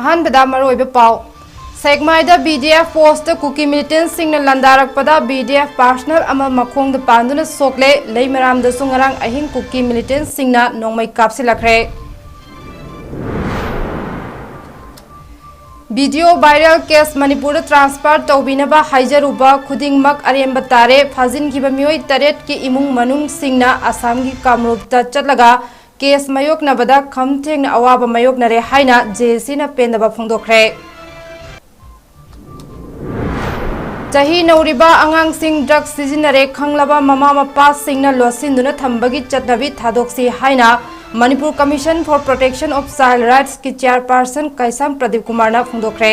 अहानबदा मरोइबे पाव सेगमाइदा बीडीएफ पोस्ट कुकी मिलिटेंट सिंगना लंदारकपदा बीडीएफ पर्सनल अमा मखोंग पांदुना सोकले लेमराम दसुंगरांग अहिंग कुकी मिलिटेंट सिंगना नोंमै कापसिलखरे video viral case Manipur transfer तौबीनबा हाइजरुबा खुदिंगमक अरेंब तारे फाजिनखिबा मियोय 8 की इमुंग मनुंग सिंगना आसामगी कामरूपता चटलगा केस मयोकनबदा खमथेंगना अवाबा मयोकनरे हाइना जेसीना पेंदबा फोंदोखरे चाही नौरिबा आंगांग सिंग ड्रग्स सिजिनरे खंगलबा ममा मपा सिंगना लोसिंदुना थंबगी चटनबी थादोक्सी हाइना Manipur commission for protection of child rights की चेयरपर्सन कैसाम प्रदीप कुमार ने फोंदोखरे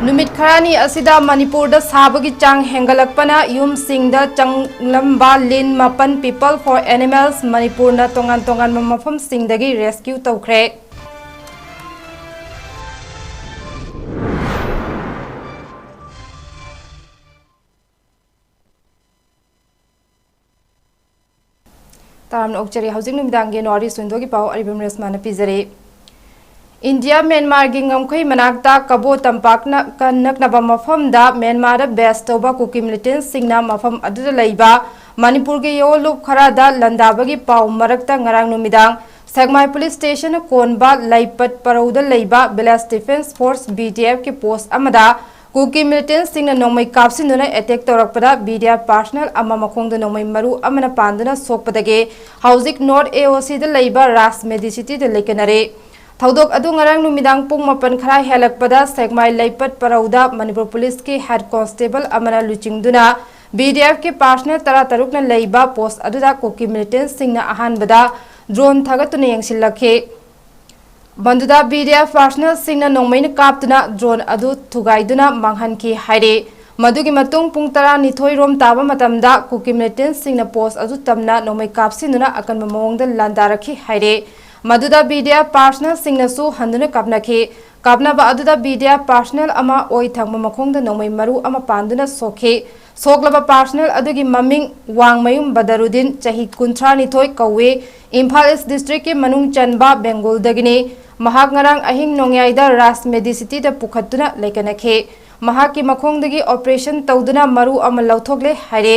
नुमित खरानी असिदा मणिपुर दा साबगी चांग हेंगलकपना युम सिंगदा चंगलंबा लिन मापन पीपल फॉर एनिमल्स मणिपुर ना तोंगान तोंगान मफम सिंगदगी रेस्क्यू तौखरे तारम ओक्चरी हाउसिंग नुमिदांगे नॉरी सुंदोगी पाव अरिबम रेशमा ने पिजरे इंडिया म्यांमार गी ngमखै मनाक्ता कबो तंपाकना कनकनबा मफमदा म्यांमार बेस्ट तौबा कुकी मिलिटेंट सिंगना मफम अदुदा लैबा मणिपुर गे योलुप खरादा लंदाबगी पाव मरकता ngarang नुमिदांग सेगमाई पुलिस स्टेशन कोनबा लैपट परौदा लैबा विलेज डिफेंस फोर्स बीडीएफ के पोस्ट अमदा कुकी मिलिटेंट सिंगना नोंमै कापसिनुना अटैक तौरकपदा बीडीएफ पर्सनल अमा मखोंगदा नोंमै मरु अमना पांदुना सोकपदगे हाउसिक नॉर्थ एओसी दा लैबा रास मेडिसिटी दा लेकनरे थौदोक अदु ngarang नुमिदांग पुंग मपन खरा हेलकपदा सेगमाई लैपट परौदा मणिपुर पुलिस के हेड कांस्टेबल अमना लुचिंगदुना बीडीएफ के पर्सनल तरा तरुकना लैबा पोस्ट अदुदा कुकी मिलिटेंट सिंगना अहानबदा ड्रोन थगतुना यंगसिलखे बंदुदा बीडीएफ पर्सनल सिंगना नोंमैना कापतुना ड्रोन अदु थुगाइदुना मांगहनखि हाइरे मदुगी मतुंग पुंग 12 रोम ताबा मतमदा कुकी मिलिटेंट सिंगना पोस्ट अदु तमना नोंमै कापसिनुना अकनबा मओंगदा लांदारखि हाइरे मदुदा बीडीएफ पर्सनल सिंगनासु हंदुना कापनाखि कापनाबा अदुदा बीडीएफ पर्सनल अमा ओइ थांबा मखोंगदा नोंमै मरु अमा पांदुना सोखे सोकलबा पर्सनल अदुगी ममिंग वांगमयुम बदरुद्दीन चाही 32 कौवे इम्फाल ईस्ट डिस्ट्रिक्ट के मनुंग चनबा बेंगोलदगिनी महाक ngarang ahing nongyaida ras medicity da pukhatuna lekanakhe mahaki makhongdagi operation tawduna maru ama lauthokle haire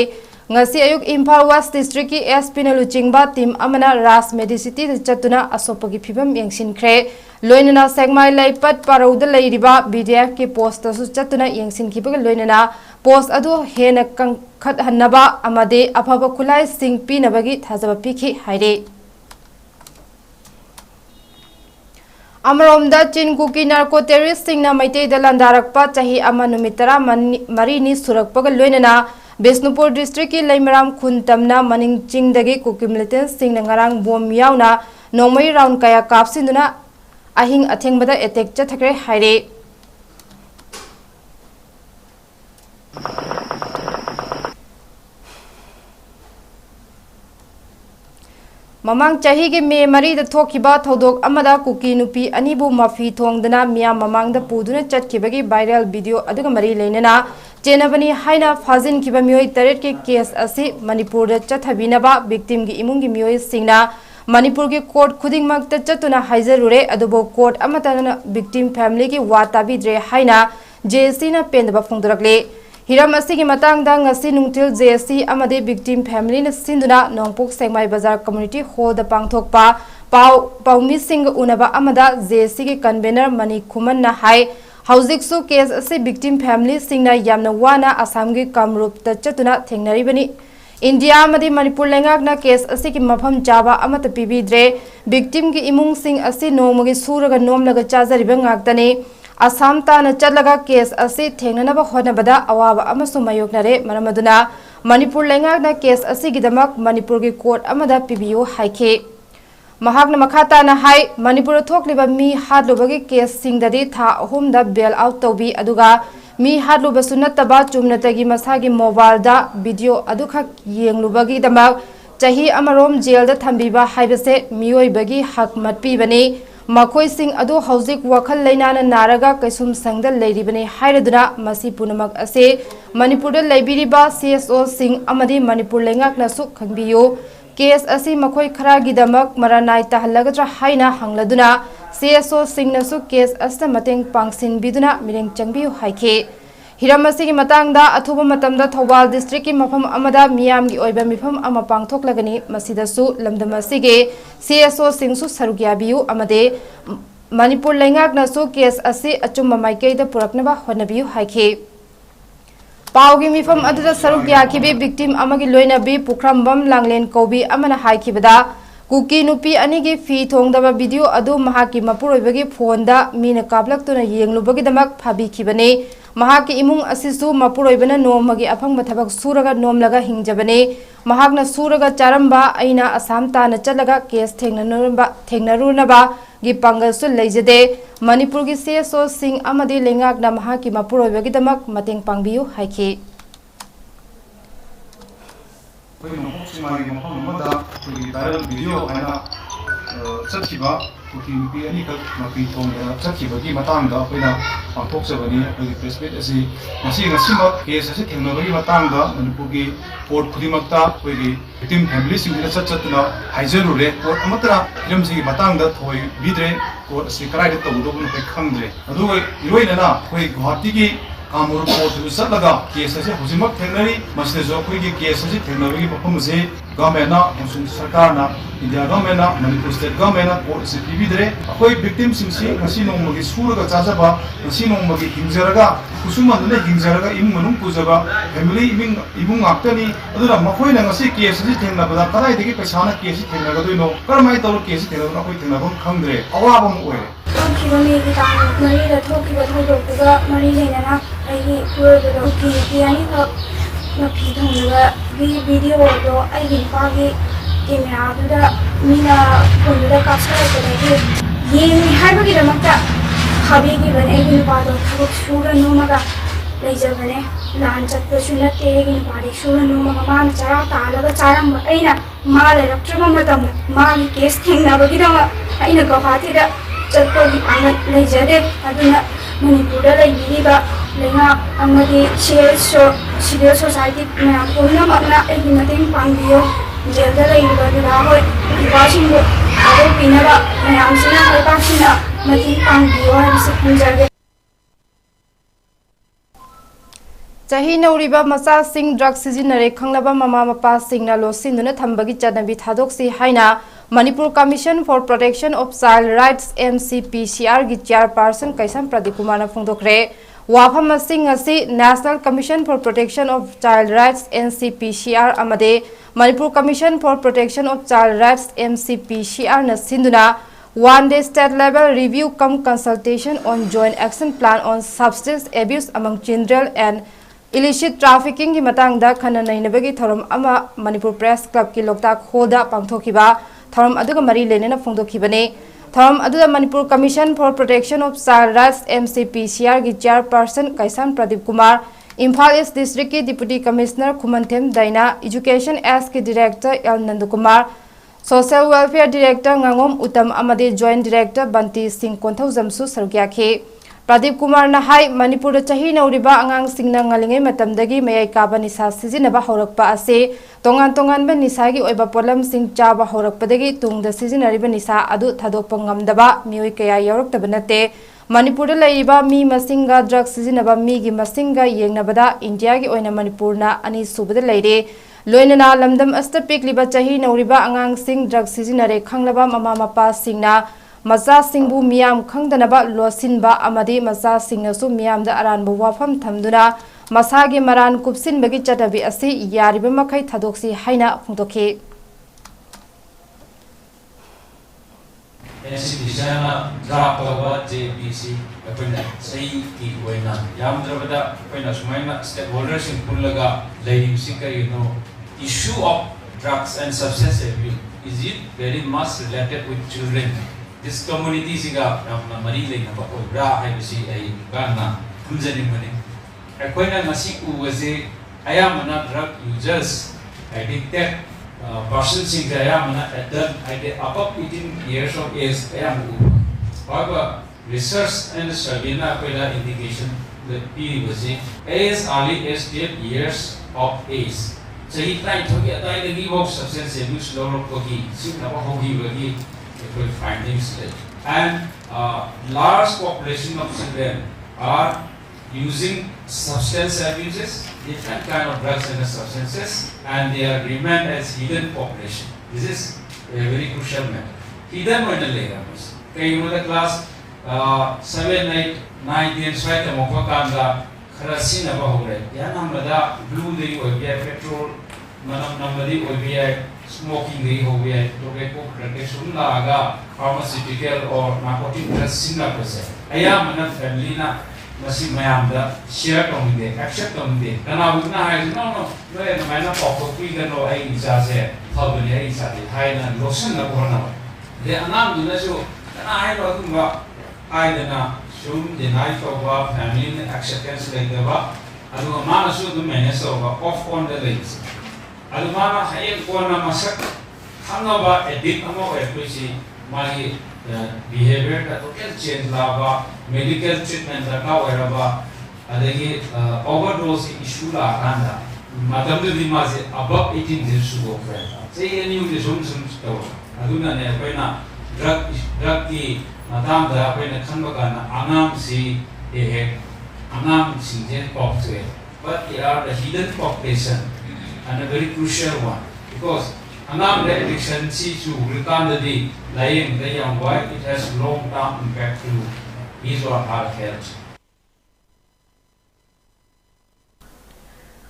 ngasi ayuk imphal west district ki SP na luchingba team amana ras medicity da chatuna asopagi phibam yengsinkhre loinana segmai laipat parauda leiriba BDF ke post asu chatuna yengsinkhibag loinana post adu hena khat hannaba amade afaba khulai sing pinabagi thajaba pikhi haire अमरोमदा चीन cookie narco terrorist सिंगना मैते दलांदारकपा चाही अमा नुमितरा मरीनी सुरकपग लोइनना Bishnupur district की लैमराम खुन तमना मनिंग चिंगदगी कुकी मिलिटेंट सिंगना ngarang बॉम यावना नोंमै राउंड कया कापसिनुना अहिंग अथेंगबदा अटैक चथखरे हाइरे ममांग चाही के मे मरी द थोखिबा थौदोक अमदा कुकी नुपी अनिबु माफी थोंगदना मिया ममांग द पुदुना चटखिबगी वायरल वीडियो अदुगा मरी लेनना चेनबनी हाइना फाजिन खिबा मियोय 8 के केस असी मणिपुर द चथबिनबा विक्टिम गी इमुंग गी मियोय सिंगना मणिपुर के कोर्ट खुदिंगमक त चतुना हाइजरुरे अदुबो कोर्ट अमतना विक्टिम फैमिली की वाताबिद्रे हाइना जेसीना पेंदबा फोंदरकले हिरम असिगी मतंगदा ngasi nungtil JC amade victim family na sinduna nongpok segmai bazar community hall da pangthokpa paumi sing unaba amada JC ke convener mani khuman na hai hauzik su case ase victim family singna yamna wana asam ge kamrup ta chatuna thengnari bani india amade manipur lengak na case ase ki mafam jaba amata pibidre victim ki imung sing ase nomagi suraga nomlaga chajariba ngaktane Assam ताना चलगा case असे थेंगनबा होनबदा अवाबा अमसु मयोकनरे मरमदुना Manipur लेंगाकना case असिगिदमक Manipur की court अमदा पिबियो हाइखे महाकना मखाताना high Manipur थोकलिबा मी हादलुबगी case सिंगददी था अहुमदा bail out तौबी अदुगा मी हादलुबसु नतबा चुमनतगी मसागी मोबाइलदा video अदुखा येंगलुबगी दमक चाही अमरोम jail दा थंबीबा हाइबसे मियोइबगी हक मतपीबनी मखोई सिंह अदो हौजिक वखल लैनाना नारगा कैसुम संगदा लेरिबने हाइरदुना मसी पुनमक असे मणिपुर दा लेबिरिबा CSO सिंह अमदी मणिपुर लेंगाकनासु खंबियो केस असी मखोई खरागीदमक मरानाई ताहलगद्रा हाइना हंगलदुना CSO सिंगनसु केस असिदा मतेंग पांगसिनबिदुना मिरेंग चंगबियु हाइखे हिरम असिगी मतंगदा अथुब मतमदा थौबाल डिस्ट्रिक्ट की मफम अमदा मियामगी ओइबा मिफम अमा पांगथोकलगनी मसिदसु लमदम असिगे CSO सिंगसु सरुगियाबियु अमदे मणिपुर लेंगाकनसु केस असी अचुम माइकेदा पुरकनबा होनबियु हाइखे पाउगी मिफम अदुदा सरुगियाखिबी विक्टिम अमगी लोइनबी पुखरमबम लांगलेन कौबी अमना हाइखिबदा कुकी नुपी अनिगी फी थोंगदबा वीडियो अदु महाकी मपुरोइबगी फोनदा मीना काबलक्तुना येंगलुबगीदमक फाबिखिबने महाकी इमुंग असिसु मपुरोइबना नोमगी अफंग थबक सूरगा नोमलगा हिंजबने महाकना सूरगा चारंबा अइना असम ताना चलगा केस थेंगनरुनबा गी पांगलसु लेजदे मणिपुर की CSO सिंह अमदी लेंगाकना महाकी मपुरोइबगीदमक मतेंग पांगबियु हाइखि चखिबगी मतंगदा अखोइना पांथोकजबनी अखोइगी प्रेसमीट असी केस असी थेंगनबगी मतंगदा मणिपुरगी कोर्ट खुदिमक्ता अखोइगी विक्टिम फैमिली सिंगना चतना हाइजरुरे कोर्ट अमतरा हिरमसिगी मतंगदा थोइ बिद्रे कोर्ट असी कराइदे तौदोबन अखोइ खंगद्रे अदुगा इरोइनना अखोइ गुवाहाटीगी कामरूप कोर्ट चलगा केस असी हुजिमक थेंगनरी मसिदजो अखोइगी केस असी थेंगनबगी मफम असी गवर्नमेंट सरकार India government Manipur state government court से पीबीद्रे अखोई विक्टिम सिंसी नोंमगी सूरगा चाजबा नोंमगी हिंजरगा कुसुमदने हिंजरगा इमुंग मनुंग पुजबा फैमिली इमुंग आक्तनी अदुना मखोइना ngasi केस से थेंगनबदा कदाइदगी पैसाना केस थेंगनगदोइनो करमाय तौर केस थेंगनबदा अखोइ थेंगनबम खंगद्रे अवाबम ओइरे खिबमी गितांग मरीदा थोकिबा थोदोकगा मरी लेना आइगी पुरबदो की यानी नफी थोंगगा वीडियो दो आइगी पागी कैमरा मीना फोनदा कापसरकदगी येंगी हाइबगिदमक्ता हाबिगिबने आइगी नुपादो थबक सुरा नोमगा लेजबने लान चत्पसु नत्ते आइगी नुपादि सुरा नोमगा मान चरा तालगा चारम अइना मा लेरक्त्रबा मतम मागी केस थेंगनबगिदम अइना गवाहाटीदा चत्पगी आंगन लेजदे अदुना मणिपुरदा लेबिरिबा लेंगा अमदी सिविल सोसाइटी मैम पुनमकना आइगी मतेंग पांगबियो जेलदा लेइबा दुदा होय इबासिंगो आरो पिनबा मैमसिना लेबासिना मतेंग पांगबियो हाइबिसे खंजगे चाही नौरीबा मचा सिंह ड्रग सिजिनरे खंगलबा ममा मपा सिंगना लोसिंदुना थंबगी चनबी थादोक्सी हाइना Manipur commission for protection of child rights MCPCR की चेयरपर्सन कैसम प्रदीप कुमार फोंदोखरे वाफम सिंह असी national commission for protection of child rights NCPCR अमदे Manipur commission for protection of child rights MCPCR न सिंधुना one day state level review cum consultation on joint action plan on substance abuse among children and illicit trafficking की मतंगदा खना नैनबगी थरम अमा Manipur press club की लोकताक होदा पांगथोखिबा थरम अदुगा मरी लेनेना फोंदोखिबने थरम अदुदा Manipur commission for protection of child rights MCPCR की chairperson Kaisam Pradeep Kumar Imphal east district की deputy commissioner Khumanthem Diana education S के director L Nandakumar social welfare director ngangom utam amade joint director banti singh konthojamsu sargyakhe Pradeep Kumar हाई मणिपुर चाही नौरीबा आंगांग सिंगना ngalingay matamdagi mayai kaba nisa sizinaba horakpa ase tongan tongan ba nisagi oiba polam sing chaba horakpadagi tungda sizinariba nisa adu thadokpa ngamdaba mioi kaya yaurakta nate Manipur लैबा मी मसिंगा drug सिजिनबा मीगी मसिंगा येंगनबदा इंडिया की ओइना मणिपुरना अनि सुबदा लैरे लोइनना लमदम अस्ता पिकलिबा चाही नौरिबा आंगांग सिंग ड्रग सिजिनरे खंगलबा ममा मपा सिंगना मचा सिंगबु मियाम खंगदनबा लोसिनबा अमदि मचा सिंगनसु मियामदा अरानबु वाफम थमदुना मसागे मरान कुपसिनबगी चटबी असि यारिबा मखै थदोक्सी हाइना फोंदोखे NCPCR draft over JPC अपना सही की कोई ना याम द्रवदा अपना सुमाइना stakeholders in पुल्लगा लाइनिंग सिक्का issue of drugs and substance abuse is it very much related with children. This community siga ramna mari leina ba obra hai bisi ai bana kumjani mani akoina ngasi uwaze ayamana drug users addicted persons in ayamana adult above 18 years of age ayamu however research and survey na akoina indication that p was as early as 12 years of age Sahi try thoki atai the give of substance abuse lower koki sinaba hogi bagi findings and large population of children are using substance abuses, different kind of drugs and substances, and they are remain as hidden population. This is a very crucial matter. Hidden one layer. Kay mo the class 7, 8, 9, 10 swipe mo pa kanda kharasin na ba hore. Yan ang mada blue day o biya petrol manam namadi o biya smoking day ho biya tobacco production laga pharmaceutical or narcotic drugs sinna pose. Aya manam family na masi mayam da share tongde accept tongde kana bugna hai no no na mana pop pi ga no ai isa se thabni ai isa de hai na lotion na korna de anam duna so kana hai lo kumba ai na shum de night of family acceptance like the ba adu mana so du mene so ba off on the legs adu mana hai ko na masak khanga ba edit amo equisi magi behavior that total change lava medical treatment that however adagi overdose issue la kanda madam de dimaze above 18 years to go friend say any of the zones to aduna ne apaina drug ki madam da apaina khanba kana anam si anam sinje pop to but they are the hidden population and a very crucial one because anam addiction si to return the day lying the young boy it has long term impact to his or her health.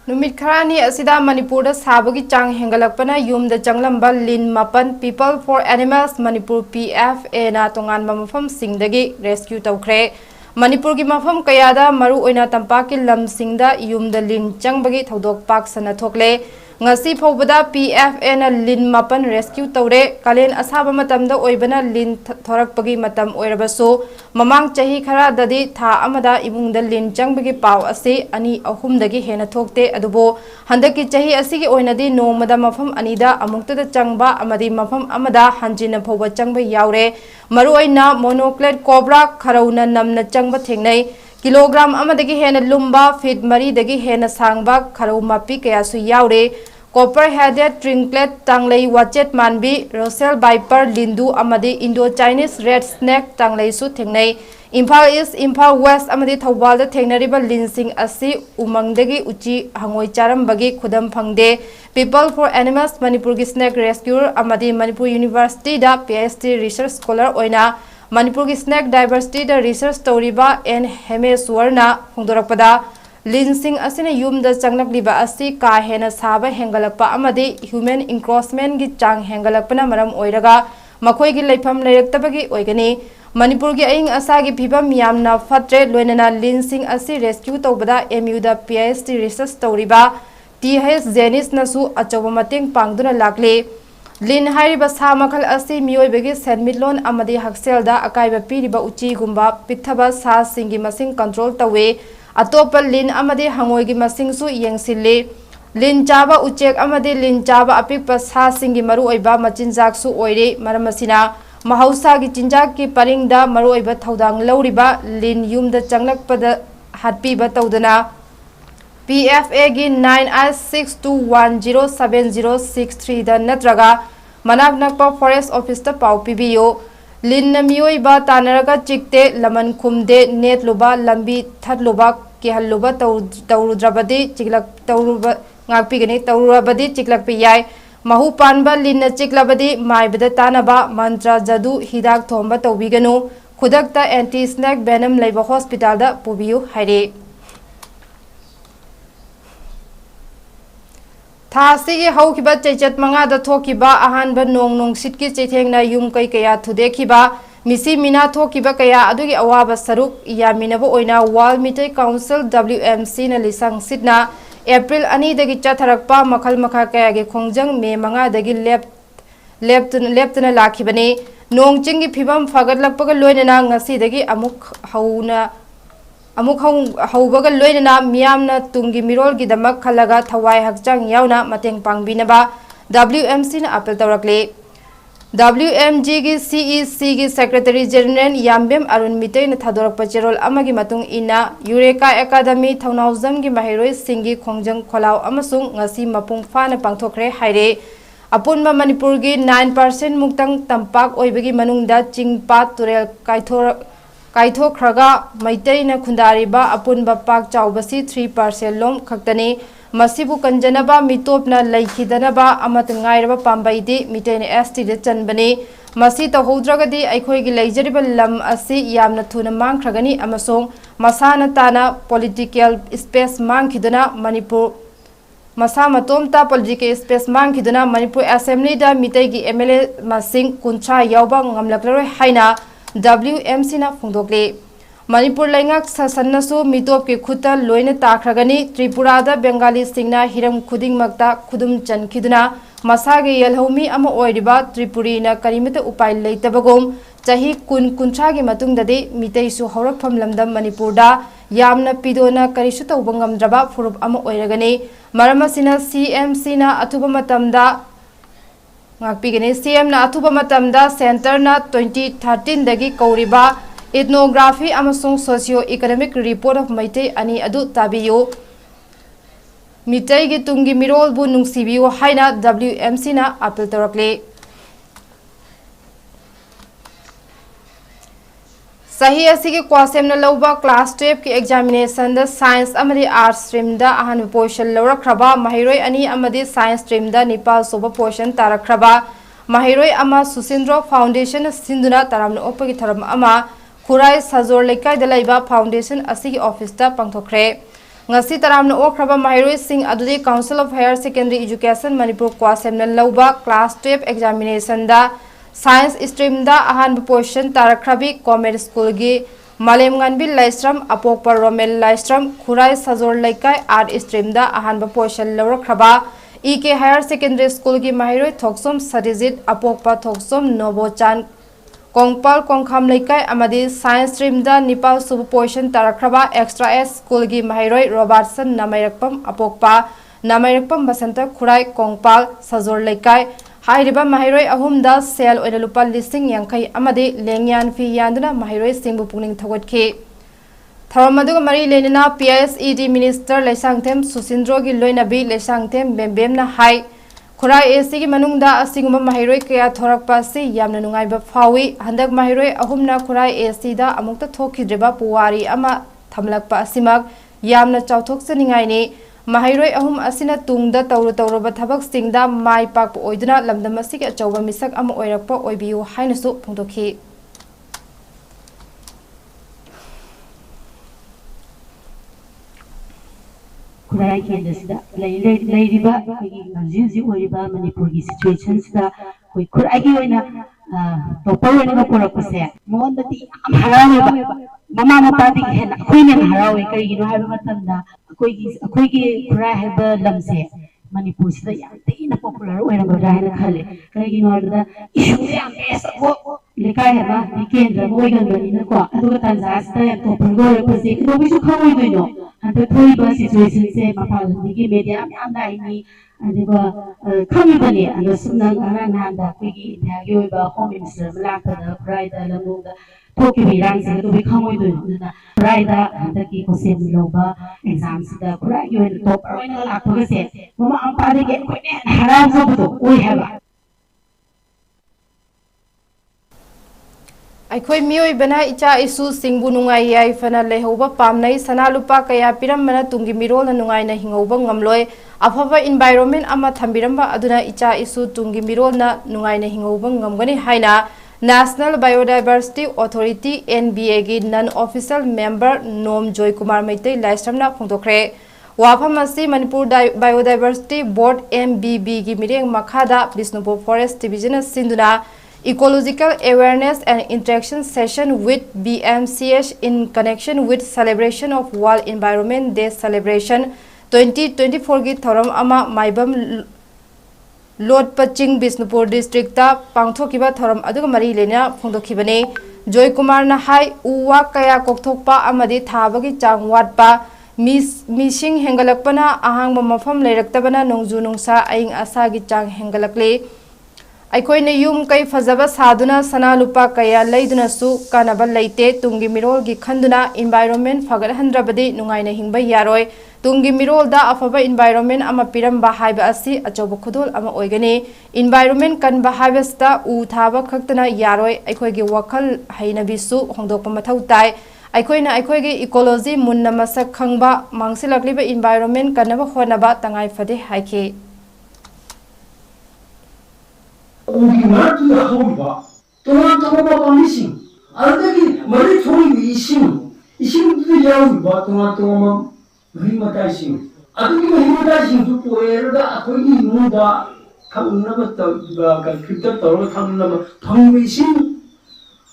Numit kharani asida Manipur da sabagi chang hengalakpana yum da changlamba lin mapan People for Animals Manipur PFA na tongan mafam singdagi rescue tawkhre. Manipur gi mafam kayada maru oina tampaki lam singda yum da lin changbagi thodok pak sana thokle. Ngasi phobada PFA na lin mapan rescue tawre kalen asaba matamda oibana lin thorakpagi matam oirabaso mamang chahi khara dadi tha amada ibungda lin changbagi paw ase ani ahumdagi hena thokte adubo handaki chahi asigi oinadi nomada mafam anida amuktada changba amadi mafam amada hanjina phoba changba yaure maru oina monocled cobra kharauna namna changba thengnai kilogram amadagi hena lumba feet mari dagi hena sangba kharau mapi kayasu yaure copper headed tringlet tanglei wachet manbi Russell viper lindu amadi Indo Chinese red snake tanglei su thengnai Imphal East Imphal West amadi Thawbal da thengnariba linsing asi umangdagi uchi hangoi charambagi khudam phangde People for Animals Manipur gi snake rescuer amadi Manipur University da PhD research scholar oina Manipur gi snake diversity da research toriba 𝗫𝗫𝗄 hongdorakpada linsing asina yumda changlakliba asi ka hena saba hengalakpa amadi human encroachment gi chang hengalakpana maram oiraga makhoi gi leifam leiraktabagi oigani Manipur gi aing asagi phibam yamna fatre loinana linsing asi rescue tawbada MU da PhD research toriba 𝗑𝗫𝗬𝗏 Janice nasu achoba mateng pangduna lakle Lin hairiba sa makhal asi miyoibagi senmitlon amadi hakselda akaiba piriba uchi gumba pithaba sa singi masing control tawe atopa lin amadi hangoigi masing su yengsille lin chaba uchek amadi lin chaba apikpa sa singi maru oiba machinjak su oire maramasina mahausa gi chinjak ki paringda maru oiba thodang lauriba lin yumda changlakpada hatpiba tawdana PFA gi 9862107063 da natraga manak nakpa forest office ta pau pibiyo lin na miyoiba tanaraga chikte laman khumde net luba lambi thatluba ki halluba tawrudrabadi chiklak tawruba ngakpigani tawrurabadi chiklak piyai mahu panba lin na chiklabadi maibada tanaba mantra jadu hidak thomba tawbiganu khudakta anti snake venom leiba hospital da pubiyu haire Thasigi haukiba chechat manga da thokiba ahanba nong sitki chethengna yum kai kaya thudekhiba misi mina thokiba kaya adugi awaba saruk yaminaba oina wall meter council WMC na lisang sitna April ani dagi chatharakpa makhal makha kaya ge khongjang me manga dagi leptuna lakhibani nong chingi phibam fagatlakpaga loinana ngasi dagi amuk haubaga loinana miyamna tungi mirol gi damak khalaga thawai hakchang yauna mateng pangbinaba WMC na apel tawrakle WMG की CEC की secretary general Yambem Arun मिते न थादोरक पचेरोल अमगी मतुंग इना eureka academy Thounaojam की महिरोई सिंगी खोंजंग खोलाव अमसुंग ngasi मपुंग फाना पांगथोखरे हाइरे अपुनबा मणिपुर की 9% मुक्तंग तंपाक ओइबगी मनुंगदा चिंगपात तुरेल काइथोखरगा मैतै न खुंदारिबा अपुनबा पाक चाउबसी 3% लोम खक्तनी मसीबु कंजनबा मितोपना लैखिदनबा अमत ngairaba पाम्बाइदि मिटेन ST दे चनबने मसी तहोद्रगदि अखोइगी लैजरिबा lump असि यामना थुना मांगख्रगनी अमसोंग मसाना ताना पॉलिटिकल स्पेस मांगखिदना मणिपुर मसा मतोमता पॉलिटिकल स्पेस मांगखिदना मणिपुर असेंबली दा मिटेगी MLA मसिंग कुंथ्रा यावबा ngamlakloroi haina WMC ना फोंदोकले मणिपुर लैंगक ससन्नसु मितोप के खुता लोइने ताख्रगनी त्रिपुरा दा बेंगाली सिंगना हिरम खुदिंगमक्ता खुदुम चनखिदुना मसागे यलहौमी अमा ओइरिबा त्रिपुरीना करिमते उपाय लेतबगोम चाही कुंथ्रागी मतुंगददि मितेसु हौरकफम लमदम मणिपुरदा यामना पिदोना करिसु तौबंगमद्रबा फुरुप अमा ओइरगनी मरमसिना CMC ना अथुबा मतमदा ngakpigani CM na athuba matamda center na 2013 dagi kauriba ethnography amasung socio economic report of Maitai ani adu tabiyo mitai gi tungi mirol bu nungsibiyo haina WMC na appeal torakle सही असी के क्वासेम न लौबा class 12 के examination द science अमदी arts stream द अहन पोजीशन लौरखरबा महिरोय अनि अमदी साइंस स्ट्रीम द निपाल सोबा पोजीशन तारखरबा महिरोय अमा सुसिंद्रो फाउंडेशन सिंधुना तारामन ओपगी थरम अमा खुराई सजोर लेकाय द लैबा फाउंडेशन असी के ऑफिस द पंगथोखरे ngasi taramna okraba mahiroi sing adudi council of higher secondary education manipur क्वासेम न लौबा क्लास 12 एग्जामिनेशन द साइंस स्ट्रीम दा अहान पोजीशन तारखरबी कॉमर्स स्कूल की मालेमगनबी लाइस्ट्रम अपोपर रोमेल लाइस्ट्रम खुराई सजोर लेकाय आर्ट स्ट्रीम दा अहान पोजीशन लौरखरबा EK हायर सेकेंडरी स्कूल की महिरोय थोक्सोम सरिजित अपोपा थोक्सोम नोबोचान कोंगपाल कोंखाम लेकाय अमदी साइंस स्ट्रीम दा निपाल सुब पोजीशन तारखरबा एक्स्ट्रा एस स्कूल की महिरोय रोबर्टसन नामैरकपम अपोपा नामैरकपम बसंत खुराई कोंगपाल सजोर लेकाय हाइरिबा महिरोय अहुमदा सेल ओइना लुपा लिसिंग यांखै अमदि लेंयान फी यान्दुना महिरोय सिंगबु पुनिंग थगोटखे थरमदुग मरी लेनिना PISED मिनिस्टर लेसांगथेम सुसिंद्रो की लोइनाबी लेसांगथेम बेमबेमना हाई खुराई AC की मनुंगदा असिंगुम महिरोय कया थोरकपासि यामना नुंगाइबा फावी हंदक महिरोय अहुमना खुराई AC दा अमुक्ता थोखिद्रेबा पुवारी अमा थमलकपा असिमक यामना चाउथोक्सनिंगाइनी महिरोय अहुम असिना तुंगदा तौरबा थबक सिंगदा माई पाक ओइदुना लमदम असिगे अचौबा मिसक अमा ओइरकपा ओइबियु हाइनसु फोंदोखि खुराई केंद्रसिदा लैरिबा जी ओइबा मणिपुर की सिचुएशन सिदा कोई खुराई की ओइना टॉपर ओइना पुरकपसे मोंदति हरावेबा ममा मपादी हेन अखोइने हरावे करिगिनो हाइबा मतंदा अखोइगी खुराई हाइबा लमसे मणिपुर सिदा यामतेना पॉपुलर ओइरगदा हेन खले करिगिनो हाइबा इशू याम बेसबो लेकाय हेबा केंद्र ओइगनबनिना को अदुगा तंजास्ता टॉपर गोरपसे रोबिसु खमोइदोइनो अंत थोइबा सिचुएशन से मफालंदी की मीडिया याम दाइनी अदुगा खमिबने अदो सुना नांदा कोइगी इंडियागी ओइबा होम मिनिस्टर मलाकदा प्राइदा लमुगा थोकी बिरांग से तो खमोइदोइनो प्राइदा अंतकी कोसेम लोबा एग्जाम सिदा खुराई ओइन टॉपर ओइन लाखोगसे ममा अंपादे के कोइने हराम सबतो ओइ हेबा अखोई मियोई बना इचा इसु सिंगबु नुंगाई याई फना लेहौबा पामनै सना लुपा कया पिरमना तुंगी मिरोल नुंगाइना हिंगौबा ngamloi अफबा एनवायरनमेंट अमा थंबिरंबा अदुना इचा इसु तुंगी मिरोलना नुंगाइना हिंगौबा ngamgani हाइना नेशनल बायोडाइवर्सिटी अथॉरिटी NBA की नन ऑफिशियल मेंबर नोम जॉय कुमार मैते लाइस्ट्रमना फोंदोखरे वाफम असि मणिपुर बायोडाइवर्सिटी बोर्ड MBB की मिरेंग मखादा बिष्णुपुर फॉरेस्ट डिविजन सिंधुना Ecological Awareness and Interaction Session with BMCH in connection with celebration of World Environment Day Celebration 2024 की थौरम अमा माइबम लोड पचिंग बिष्णुपुर डिस्ट्रिक्ट ता पांगथोकिबा थौरम अदुगा मरी लेना फोंदोखिबने जॉय कुमार ना हाई उवा कया कोकथोकपा अमदि थाबगी चांग वाटपा मिसिंग हेंगलकपना अहांगबा मफम लेरक्तबना नोंजु नुंसा अइंग असागी चांग हेंगलकले ꯑꯩꯈꯣꯏꯅ ꯌꯨꯝ ꯀꯩ ꯐꯖꯕ ꯁꯥꯗꯨꯅ ꯁꯅꯥ ꯂꯨꯄꯥ ꯀꯌꯥ ꯂꯩꯗꯨꯅꯁꯨ ꯀꯥꯟꯅꯕ ꯂꯩꯇꯦ ꯇꯨꯡꯒꯤ ꯃꯤꯔꯣꯜꯒꯤ ꯈꯟꯗꯨꯅ ꯏꯟꯚꯥꯏꯔꯣꯟꯃꯦꯟ ꯐꯒꯠꯍꯟꯗ꯭ꯔꯕꯗꯤ ꯅꯨꯡꯉꯥꯏꯅ ꯍꯤꯡꯕ ꯌꯥꯔꯣꯏ ꯇꯨꯡꯒꯤ ꯃꯤꯔꯣꯜꯗ ꯑꯐꯕ ꯏꯟꯚꯥꯏꯔꯣꯟꯃꯦꯟ ꯑꯃ ꯄꯤꯔꯝꯕ ꯍꯥꯏꯕ ꯑꯁꯤ ꯑꯆꯧꯕ ꯈꯨꯗꯣꯜ ꯑꯃ ꯑꯣꯏꯒꯅꯤ ꯏꯟꯚꯥꯏꯔꯣꯟꯃꯦꯟ ꯀꯟꯕ ꯍꯥꯏꯕꯁꯤꯗ ꯎ ꯊꯥꯕ ꯈꯛꯇꯅ ꯌꯥꯔꯣꯏ ꯑꯩꯈꯣꯏꯒꯤ ꯋꯥꯈꯜ ꯍꯩꯅꯕꯤꯁꯨ ꯍꯣꯡꯗꯣꯛꯄ ꯃꯊꯧ ꯇꯥꯏ ꯑꯩꯈꯣꯏꯅ ꯑꯩꯈꯣꯏꯒꯤ ꯏꯀꯣꯂꯣꯖꯤ ꯃꯨꯟꯅ ꯃꯁꯛ ꯈꯪꯕ ꯃꯥꯡꯁꯤꯜꯂꯛꯂꯤꯕ ꯏꯟꯚꯥꯏꯔꯣꯟꯃꯦꯟ ꯀꯟꯅꯕ ꯍꯣꯠꯅꯕ ꯇꯉꯥꯏ ꯐꯗꯦ ꯍꯥꯏꯈꯤ 우리 말투가 하오리가 동안동안과 밤이심 알다기 머리 통이 이심도 야오리가 동안동안 머리마다이심 아들이 머리마다이심 두고 애르다 거기 이문다 강남았다 이가 그때 떨어 강남 방위심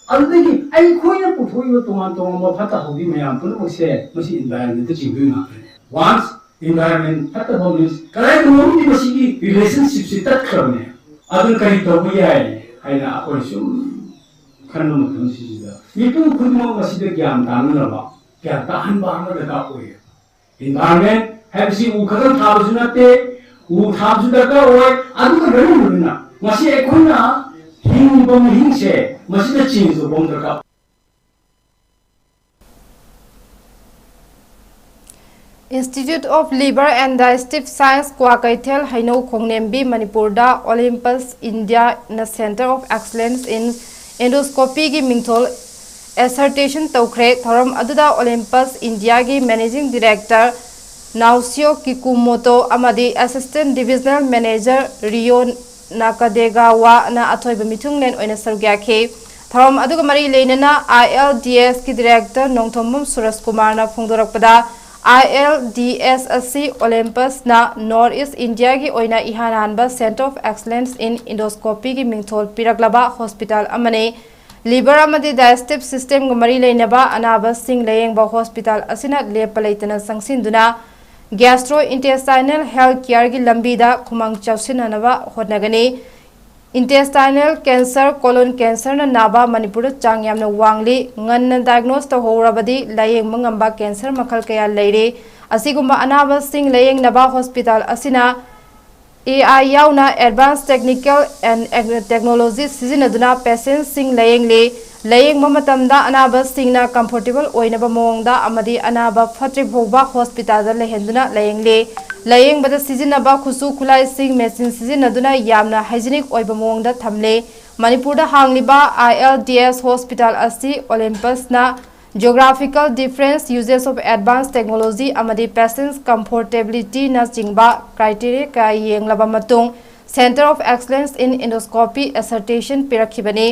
알다기 아이 코이나 보이고 동안동안 파타 호기 매양 그런 것이 무슨 인바이런먼트 지구나 once environment 파타 호기 그래 그놈이 무슨 relationship이 딱 그러네 아들 그리 더 보야해 하이나 아코리 좀 그런 놈 그런 시지다 미통 그놈 것이들 그냥 나누나 봐 그냥 다한 방을 갖고 해 인간은 해비시 우카가 타부스나 때우 타부스다가 오이 아들가 너무 모르나 맛이 에코나 힘범 힘세 맛이다 진수 bom들까 Institute of Liver and Digestive Science 𝗂𝗂𝗡𝗦 𝐬𝐭 Manipurda Olympus India na Center of Excellence in Endoscopy gi mingthol assertion tawkhre thoram aduda Olympus India gi Managing Director 𝗂𝐿𝐶𝐞𝐰𝐬 amadi Assistant Divisional Manager 𝗖𝗛𝗡𝗟𝗏 na athoiba mithunglen oina sargyakhi thoram aduga mari leinana ILDS ki Director Nongthombam Suraj ꯀꯨꯃꯥꯔꯅ ꯐꯣꯡꯗꯣꯔꯛꯄꯗ ILDS asi Olympus na North East India gi oina ihananba Center of Excellence in Endoscopy gi mingthol piraklaba hospital amane liver amadi digestive system gi mari leinaba anaba sing layengba hospital asina lepalaitana sangsinduna gastrointestinal health care gi lambida khumang chawsinanaba hotnagani intestinal cancer colon cancer na naba manipur chang yamna wangli ngan diagnose to horabadi layeng mangamba cancer makhal kaya leire asigumba anaba sing layeng naba hospital asina AI yauna advanced technical and technology sizinaduna patients sing layeng le layeng mamatamda anaba singna comfortable oinaba mongda amadi anaba phatri bhogba hospital da lehenduna layeng le layeng bada sizinaba khusu khulai sing machine sizinaduna yamna hygienic oiba mongda thamle manipur da hangliba ILDS hospital asi Olympus na geographical difference uses of advanced technology amadi patients comfortability na chingba criteria ka yenglaba matung Center of Excellence in Endoscopy assertion pirakhibani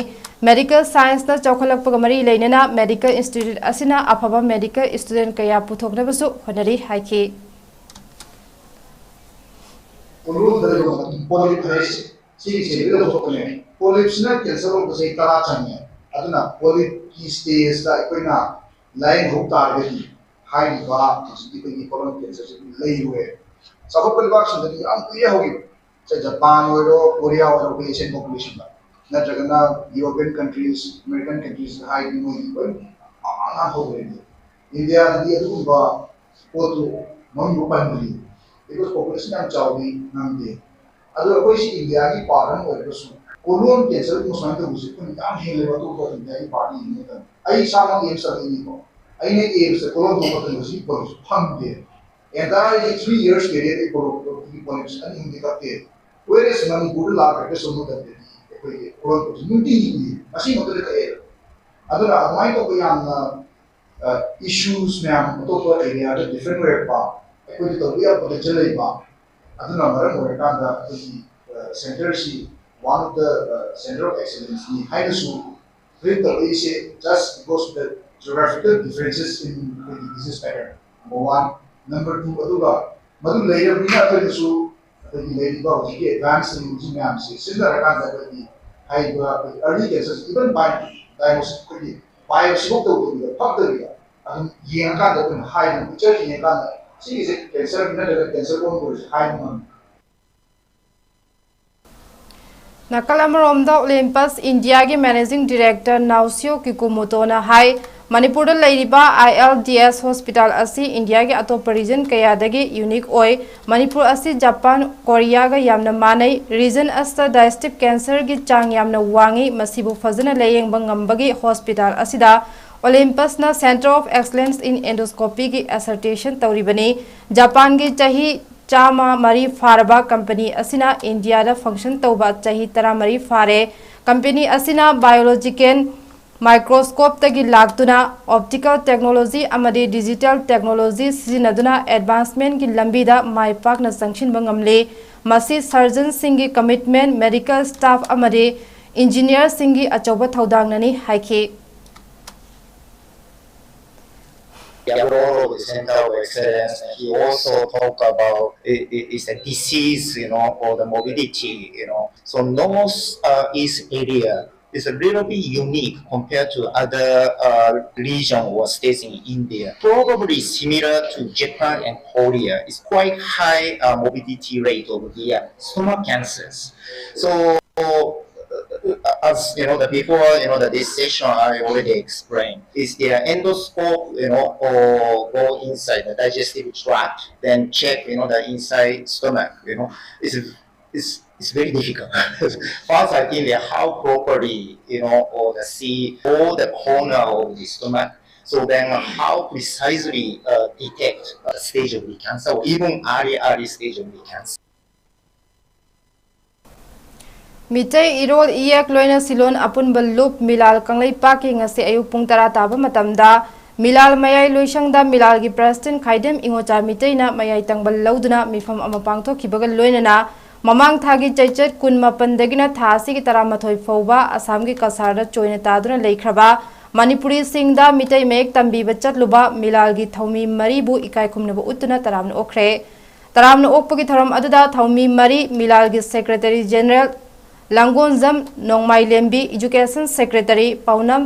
medical science na chawkhalakpa mari leinana medical institute asina afaba medical student kaya puthoknabasu honari haiki polyps na cancer of the tara changye aduna polyp ki stage da koina line ho target high ba ki colon cancer se lei huए सब परिवार सुंदरी am ये होगी से Japan और Korea और Asian population का ना जगना European countries American countries high में आना हो गए इंडिया दी अदुबा पोतु मन रूपान दी बिकॉज़ पॉपुलेशन am चावली नामदे अदु कोई सी इंडिया की पारन और बसु कोलोन कैंसर को स्वाइन तो बुझे तो याम हेले बतो को इंडिया की पार्टी ने था आई सामा एम सर नहीं को आई ने एम से कोलोन तो बतो बुझी पर फंग दे entirely 3 years period ko polyps ani hindi kapte whereas mani good la ka so mo dante ko ko muti ni asi mo to ka aduna amai to ko yan issues ma'am to ko area the different way pa ko to we are potential ba aduna mara mo ka da center si one of the center of excellence ni high school with the is just because of the geographical differences in the disease pattern number 1 Number 2 aduga madu layer bina atarisu atari lady ba hojiki advanced imaging ma'am se similar kan da kadi hai ba early cases even by diagnosis kadi biopsy to do the factor ya adum yen kan da kun high picture yen kan si is cancer bina da cancer ko ko high man Nakalamromda Olympus India ki Managing Director 𝗂𝐿𝐶𝐞𝐰𝐬 hai Manipur ILDS hospital असी India के अतोप reason कयादगी unique ओय मणिपुर असी Japan Korea गा यामना मानै reason अस्त digestive cancer की चांग यामना वांगी मसिबु फजना लेयेंग ngambagi हॉस्पिटल असिदा ओलंपस ना centre of excellence in endoscopy की असर्टेशन तौरीबनी जापान की चाही चामा मरी फारबा कंपनी असिना इंडिया दा फंक्शन तौबा चाही तरा मरी फारे कंपनी असिना बायोलॉजिकल माइक्रोस्कोप तगी लागतुना ऑप्टिकल टेक्नोलॉजी अमदे डिजिटल टेक्नोलॉजी सिजिनदुना एडवांसमेंट की लंबीदा माइपाकना संक्षिनबा ngamle मसी सर्जन सिंगी कमिटमेंट मेडिकल स्टाफ अमदे इंजीनियर सिंगी अचौबा थौदांगननी हाइखे The role of the Center of Excellence. He also talked about it's a disease, or the morbidity, So North East area is a little bit unique compared to other regions or states in India. Probably similar to Japan and Korea. It's quite high morbidity rate of the stomach cancers. So as the before, this session I already explained, is their endoscope, or go inside the digestive tract, then check, the inside stomach, it's very difficult. First, I think how properly, or the see all the corner of the stomach. So then, how precisely detect the stage of the cancer, or even early stage of the cancer. मितै इरोल इयक लोइना सिलोन अपुन बल्लुप मिलाल कंगलै पाकी ngasi ayuk pung 10 taba matamda मिलाल मयाई लोइसंगदा मिलाल की president खाइदेम Ingocha मितैना मयाई तंगबल लौदुना मिफम अमा पांगथोखिबगा लोइनना ममांग थागी चैचत 19 दगिना थासी की 13 फौबा असम की कसारदा चोइना तादुना लेख्रबा मणिपुरी सिंगदा मितै मेक तंबीबा चतलुबा मिलाल की थौमी मरीबु इकाय खुमनबा उतुना तरामन ओखरे तरामन ओकपगी थरम अदुदा थौमी मरी मिलाल की सेक्रेटरी जनरल 𝗙𝗏𝗟𝗡 𝗠𝗏𝗡𝗍 एजुकेशन सेक्रेटरी पाउनम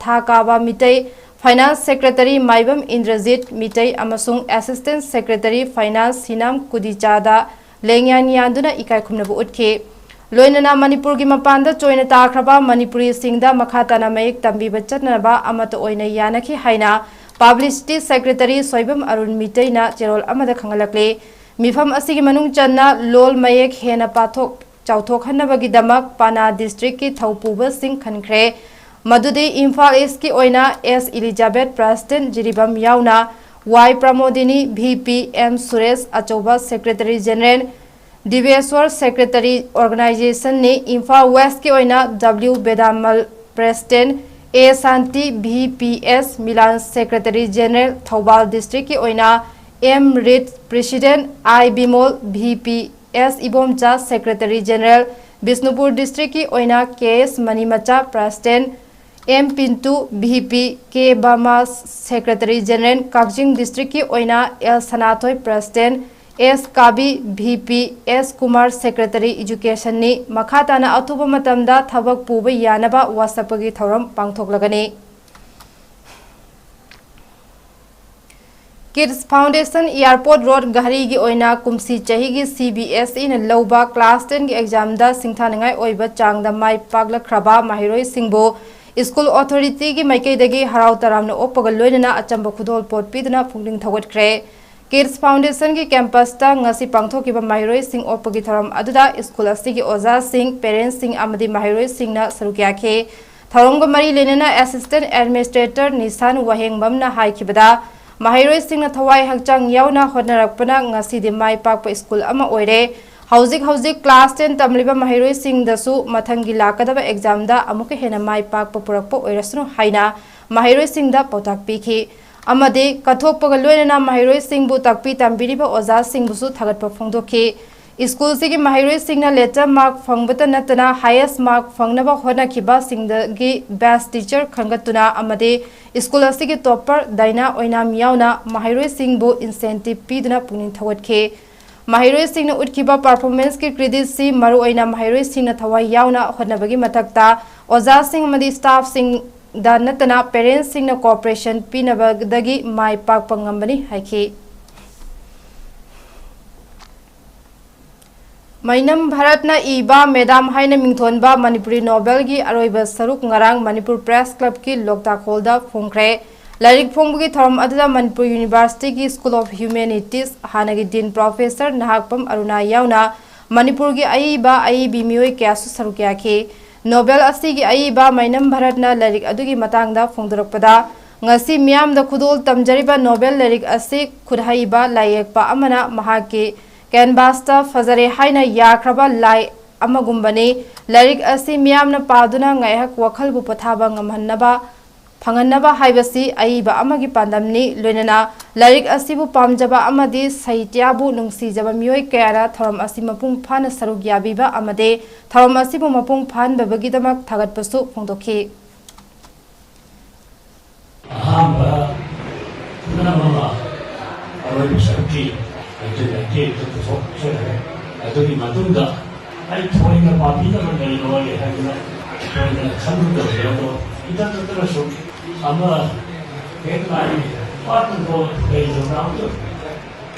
थाकाबा मितै फाइनेंस सेक्रेटरी माइबम इंद्रजीत मितै अमसुंग असिस्टेंट सेक्रेटरी फाइनेंस हिनाम कुदीचादा लेंग्यानियादुना इकाय खुमनबु उठखे लोइनना मणिपुर की मपानदा चोइना ताख्रबा मणिपुरी सिंगदा मखाताना मयेक तंबीबा चतनबा अमत ओइना यानखि हाइना पब्लिसिटी सेक्रेटरी सोइबम अरुण मितैना चेरोल अमदा खंगलकले मिफम असिगी मनुंग चन्ना लोल मयेक हेना पाथोक चौथोखनबगीदमक पाना डिस्ट्रिक्ट की थौपुबा सिंह खनख्रे मदुदे इम्फाल ईस्ट की ओइना एस एलिजाबेथ प्रेसिडेंट जिरिबम याउना Y Pramodini VP M Suresh अचौबा secretary general Diveshwar secretary organisation ने इम्फाल वेस्ट की ओइना W Bedamal president A Shanti VPS Milan secretary general Thoubal district की ओइना M रिट president I Bimol VPS Ibomcha secretary general Bishnupur district की ओइना KS Manimacha president M Pintu VP K Bama secretary general Kakching district की ओइना L Sanathoi president S Kabi VP S Kumar secretary education ने मखाताना अथुबा मतमदा थबक पुबा यानबा वासपगी थौरम पांगथोकलगनी किड्स फाउंडेशन एयरपोर्ट रोड गहरी की ओइना कुमसी चही की CBSE ने लौबा क्लास 10 की एग्जाम दा सिंथानंगाई ओइबा चांगदा माइ पागलखरबा माहिरोय सिंगबो स्कूल अथॉरिटी की माइकैदगी हराव तरामना ओपगा लोइनना अचंबा खुदोल पोट पीदना फुंगलिंग थगटख्रे किड्स फाउंडेशन की कैंपस ता ngasi पांगथोकिबा माहिरोय सिंग ओपगी थरम अदुदा स्कूल असि की ओजा सिंग पेरेंट्स सिंग अमदि माहिरोय सिंगना सरुक्याखे थरमगा मरी लेनना असिस्टेंट एडमिनिस्ट्रेटर निसान वहेंगबमना हाइखिबदा माहिरोय सिंगना थवाई हकचांग यावना होनरकपना ngasi दि माइ पाकपा स्कूल अमा ओइरे हौजिक क्लास 10 तमलिबा माहिरोय सिंग दसु मथंगी लाकदबा एग्जाम दा अमुके हेना माइ पाकपा पुरकपा ओइरसनु हाइना माहिरोय सिंग दा पौताक पीखि अमदे कथोकपगा लोइनना माहिरोय सिंग बु ताकपी तंबिरिबा ओजा सिंग बुसु थगटपा फोंदोखि स्कूल से माहिरोय सिंगना लेटर मार्क फंगबता नतना हाईएस्ट मार्क फंगनबा होनाखिबा सिंगदगी बेस्ट टीचर खंगतुना अमदे स्कूल असि टॉपर दाइना ओइनाम यावना माहिरोय सिंग बु इंसेंटिव पीदना पुनिंग थवटखे माहिरोय सिंगना उठखिबा परफॉर्मेंस के क्रेडिट सी मरु ओइना माहिरोय सिंगना थवाई यावना होनबगी मथक्ता ओजा सिंग अमदि स्टाफ सिंग दा नतना parents सिंगना cooperation पीनबदगी my पाकपा ngambani हाइखि Mainam Bharatna Iba Medam Haina Mingthonba Manipuri Nobel gi Aroiba Saruk Ngarang Manipur Press Club ki Loktak Holda Phongkre Larik Phongbugi Thorum Adada Manipur University ki School of Humanities Hanagi Dean Professor Nahakpam Aruna Yauna Manipur gi Aiba Aibi Mioi Kyasu Sarukyaki Nobel Asi gi Aiba Mainam Bharatna Larik Adugi Matangda Phongdorakpada Ngasi Miyamda Khudol Tamjariba Nobel Larik Asi Khudhaiba Layekpa Amana Mahaki Canvasta Fazare Haina Yakraba Lai Amagumbani Larik Asi Miyamna Paduna Ngayhak Wakhal Bupathaba Ngamhanaba Panganaba Haibasi Aiba Amagi Pandamni Lunana Larik Asibu Pamjaba Amadi Saitiabu Nungsi Jaba Mioi Kayara Thorum Asi Mapung Pan Sarugyabiba Amade Thorum Asibu Mapung Pan Babagidamak Tagat Pasu Phongdoki Ahamba Kunamama Aroibu Saruki Ake to the folk children. I told him, Matunda. I told him about Pina and the lawyer had a hundred of the He doesn't tell us. I'm a headline part of the days around it.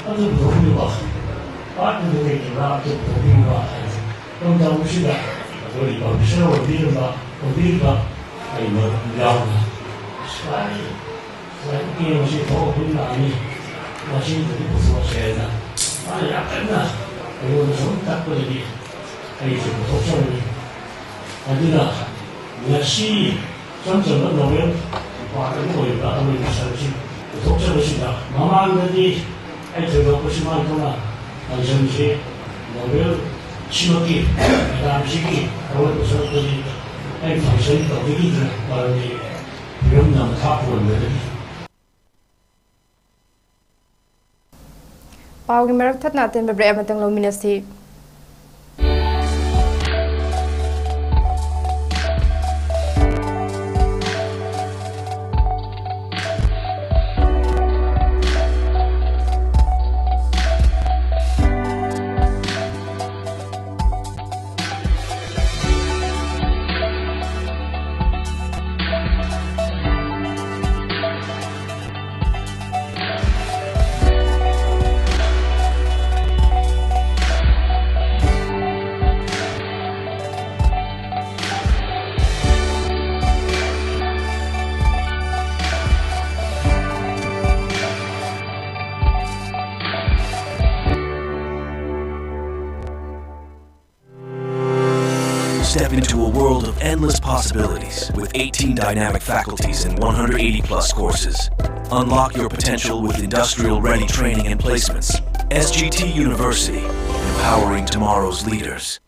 Other broken off. Part of the days around it, broken off. Don't tell me that. I told him about Show or Viva. I'm a young. Sly. Like he was told him, Machine was said. I was on top of the I did not. Merci. Something of Nobel. Part of the way about the research. The doctor was Mamma, the editor of Pushimantona, and Zemji, Nobel, Shimoki, Madame Shiki, I was certainly a function of the leader by the Yumnam Kaplan. Pau gi merak that na ten bebre amatang lo minasi Step into a world of endless possibilities with 18 dynamic faculties and 180 plus courses. Unlock your potential with industrial-ready training and placements. SGT University, empowering tomorrow's leaders.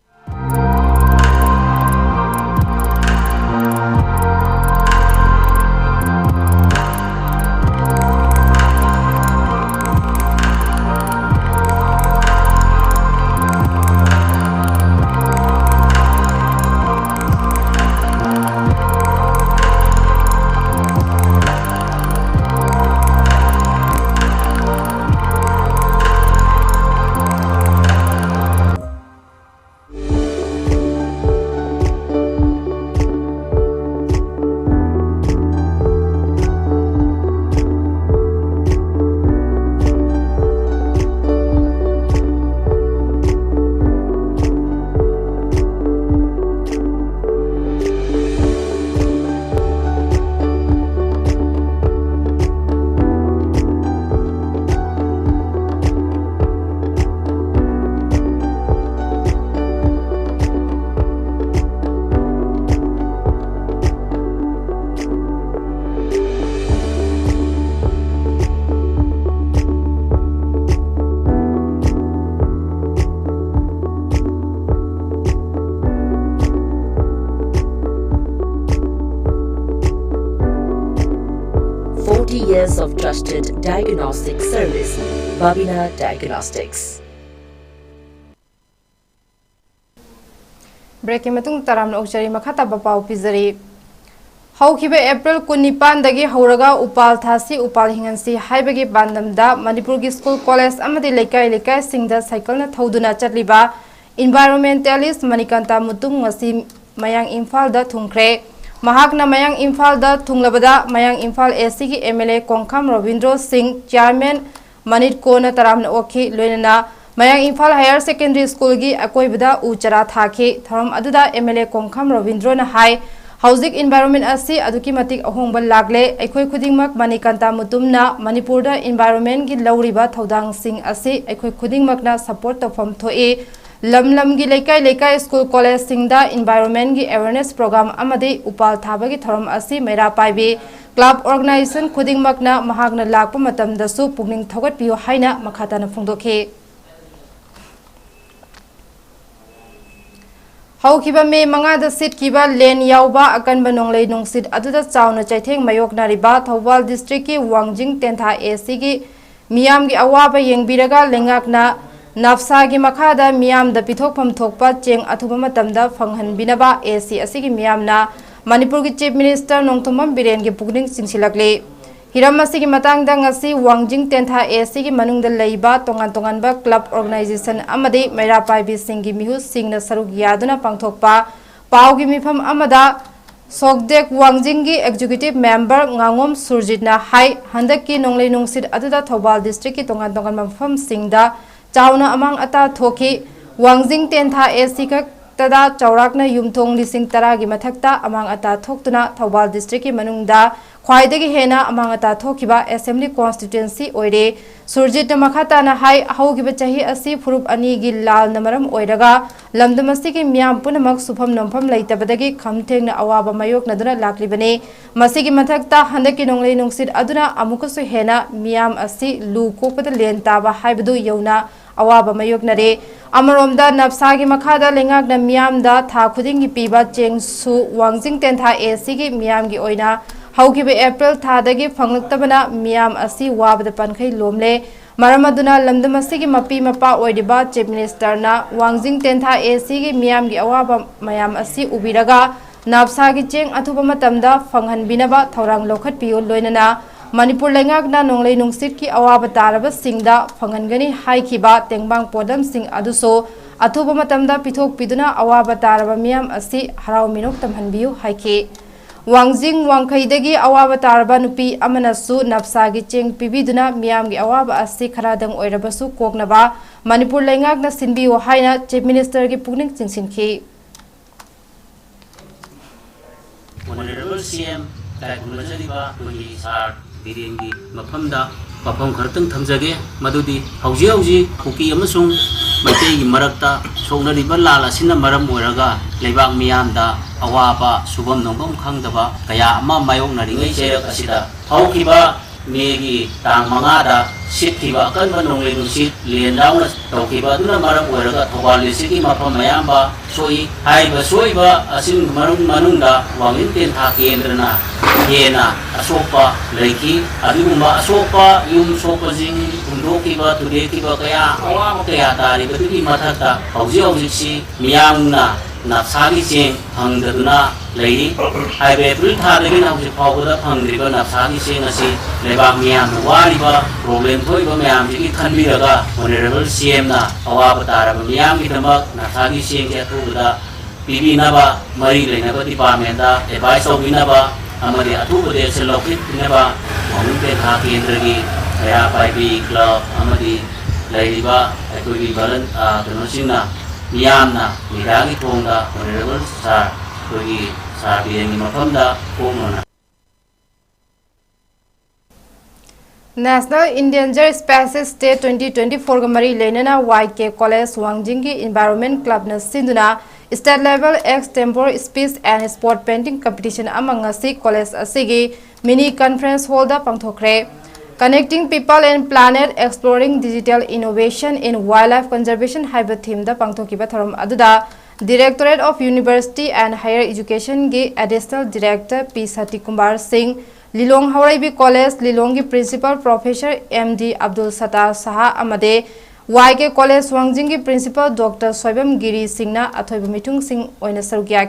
Years of trusted diagnostic service, Babina Diagnostics. Breaking matung taram na ugchari makhata bapau pizari. Haukibe April 19 dagi hauraga upal thasi upal hingansi haibagi bandamda Manipur gi school college amadi lekai singda cycle na thoduna chatliba environmentalist Manikanta Mutung ngasi mayang Imphal da thungkre. Mahakna Mayang Imphal da Thunglabada Mayang Imphal AC ki MLA Kongkham Ravindra Singh Chairman Manit Ko na taram na okhi loinana Mayang Imphal Higher Secondary School gi akoibada u chara thakhi thoram aduda MLA Kongkham Ravindra na hai Housing environment asi aduki matik ahongba lagle aikhoi khudingmak manikanta mutumna Manipur da environment gi lawriba thodang sing asi aikhoi khudingmak na support tofam thoi lam gi lekai school college singda environment gi awareness program amadi upal thaba gi thoram asi mera paibi club organization khudingmak na mahagna lakpa matam da su pungning thogat piyo haina makhata na phungdokhe Haukiba me mangada sit kiba len yauba akan banonglei nongsit aduda chauna chaitheng mayok nariba Thawal district ki Wangjing Tentha AC gi miyam gi awaba yengbiraga lengakna nafsa gi makhada miyam da pithokpham thokpa cheng athuba matamda phanghan binaba AC asigi miyamna Manipur gi chief minister Nongthomam Biren gi pugning singsilakle Hiram asigi matangda ngasi Wangjing Tentha AC gi manungda leiba tongan ba club organization amadi Maira Paibi Singhi Mihu Singna Saruk Yaduna Pangthokpa Paugi Mifam Amada Sokdek Wangjing gi executive member Ngangom Surjitna Hai Handaki Nonglei Nongsit Aduda Thawal district ki tongan mafam singda Chauna amang ata thoki Wangjing Tentha AC ka tada chaurakna yumthong lising tara gi mathakta amang ata thoktuna Thawal district ki manungda Khwaidagi hena amang ata thokiba assembly constituency oire Surjit makhata na hai haugiba chahi asi furup ani gi lal namaram oiraga lamdamasi ki miyam punamak sufam nompham leitabadagi khamthengna awaba mayok naduna laklibane masigi mathakta handaki nonglei nongsit aduna amukasu hena miyam asi lu kokpada len taba haibudu yauna awaba mayok nare amaromda napsagi makhada lengakna miyamda tha khudingi piba chengsu Wangjing Tentha AC gi miyam gi oina Haukiba April thadagi phanglaktabana miyam asi wabada pankhai lomle maramaduna lamdamasi gi mapi mapa oidiba chief minister na Wangjing Tentha AC gi miyam gi awaba mayam asi ubiraga napsa gi cheng athuba matamda phanghan binaba thorang lokhat piyo loinana Manipur lengakna nonglei nongsit ki awaba taraba singda phangangani haikhiba tengbang podam sing aduso athuba matamda pithok piduna awaba taraba miyam asi harau minok tamhanbiu haikhi Wangjing Wangkhaidagi awaba taraba nupi amanasu napsagi cheng pibiduna miyamgi awaba asi kharadang oirabasu koknaba Manipur lengakna sinbiu haina chief minister gi pugning chingsinkhi Honorable CM Daikulajaliba Kuni Sar Direngi Mafamda Pafam Khartang Thamjage Madudi Hauji Kuki amasung Matei Marakta Sognariba Lala Sina Maram Oiraga Lebak Miyamda Awaba Subam Nongam Khangdaba Kaya Ama Mayong Naringai Cherak Asida Haukiba Megi Tang Mangada Sitkiba Akanba Nonglei Nungsit Liendauna Taukiba Duna Maram Oiraga Thawal District Mafam Mayamba Soi Haiba Soiba Asin Manungda Wangjing Tentha Kendrana Yena Asopa Leiki Adumba Asopa Yum Sopajing Undokiba Tudekiba Kaya Awama Kaya Tari Batuki Mathata Hauji Miyamna Napsagi Cheng Hangdaduna Lady Highway April Thadagi Namsi Pawada Hangriba Napsagi Cheng Asi Lebak Miyam Wariba Problem Toiba Miyam Jiki Khanbiraga Honorable CM na Awaba Taraba Miyam Gitamak Napsagi Cheng Jatuda Pibi Naba Mari Lenaba Department da Advice of Winaba Amadi Atuba de Selokit Naba Wangjing Tentha Kendragi Kaya Paibi Club Amadi Laiba Ekoi Balan Kanosina Miyamna Midagi Tonga Honorable Sar Koi Sar Birengi Mafamda Kongona National Endangered Species Day 2024 Gamari Lenana YK College Wangjing Environment Club na Sinduna State Level Extempore Speech and Sport Painting Competition among Asi College Asigi Mini Conference Holder Pangthokre Connecting People and Planet Exploring Digital Innovation in Wildlife Conservation Haiba theme da Pangthokiba Tharam Aduda Directorate of University and Higher Education gi Additional Director P. Satikumar Singh Lilong Hauraibi College Lilong gi Principal Professor MD Abdul Sattar Saha Amade YK College Wangjing gi Principal Dr. Soibam Giri Singna Athoiba Mitung Singh oina sarugya